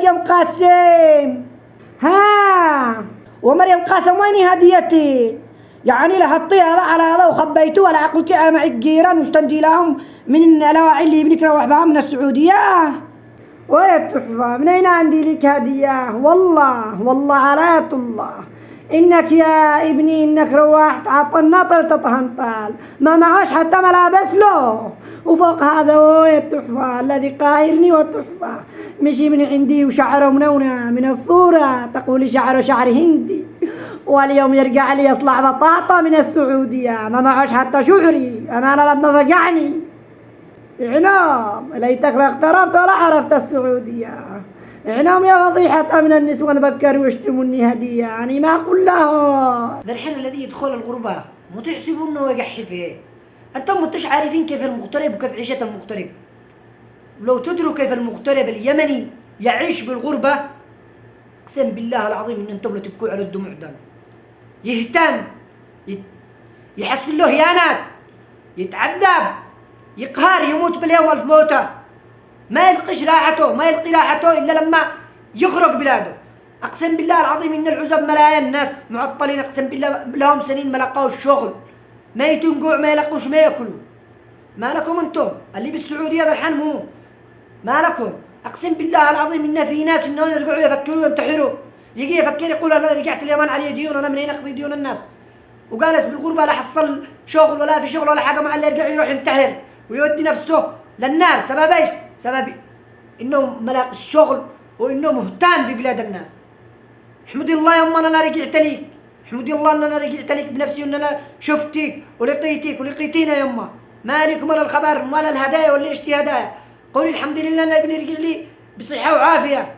مريم قاسم. ها ومريم قاسم وين هديتي؟ يعني لحطيها هذا على هذا وخبيتوها لعقلتي على مع الجيران واشتندي لهم من الاواعي اللي ابنك روح بها من السعوديه. ويا التحفه من اين عندي لك هديه؟ والله على الله انك يا ابني انك روحت عطلنا طلت طهنطال ما معاش حتى ملابس له. وفوق هذا ويا التحفه الذي قاهرني والتحفه مشي من عندي وشعره منونه من الصوره تقولي شعره شعر هندي، واليوم يرجع لي يصلع بطاطا من السعوديه ما معاش حتى شعري. انا لما فقعني إعنام ليتك ما اقتربت ولا عرفت السعودية. إعنام يا فضيحة من النسوان بكروا ويشتموني هدية يعني ما أقول له. ذا الحين الذي يدخل الغربة مو تحسبوا انه يقحي فيه. انتم مش عارفين كيف المغترب وكيف عيشة المغترب. لو تدروا كيف المغترب اليمني يعيش بالغربة اقسم بالله العظيم ان انتم لا تبكوا على الدموع دم. يهتم يحصل له هيانات يتعذب يقهر يموت باليوم الف موته ما يلقيش راحته ما يلقي راحته الا لما يخرج بلاده. اقسم بالله العظيم ان العزب ملايين الناس معطلين اقسم بالله لهم سنين ما لقوا الشغل ميتون جوع ما يلقوش ما ياكلوا. ما لكم انتم اللي بالسعوديه ذا الحين مو ما لكم. اقسم بالله العظيم ان في ناس انهم يرجعوا يفكروا ينتحروا يجي يفكر يقول انا رجعت اليمن علي ديون انا منين اقضي ديون الناس وجالس بالغربه لا حصل شغل ولا في شغل ولا حاجه مع اللي يرجع يروح ينتحر ويودي نفسه للنار. سبب ايش؟ سبب انه ملاك الشغل وانه مهتم ببلاد الناس. احمدي الله يما انا رجعت ليك، احمدي الله ان انا رجعت ليك بنفسي وان انا شفتك ولقيتك ولقيتينا يما. ما لكم ولا الخبر ولا الهدايا ولا اشتي هدايا. قولي الحمد لله ان ابني رجع لي بصحه وعافيه.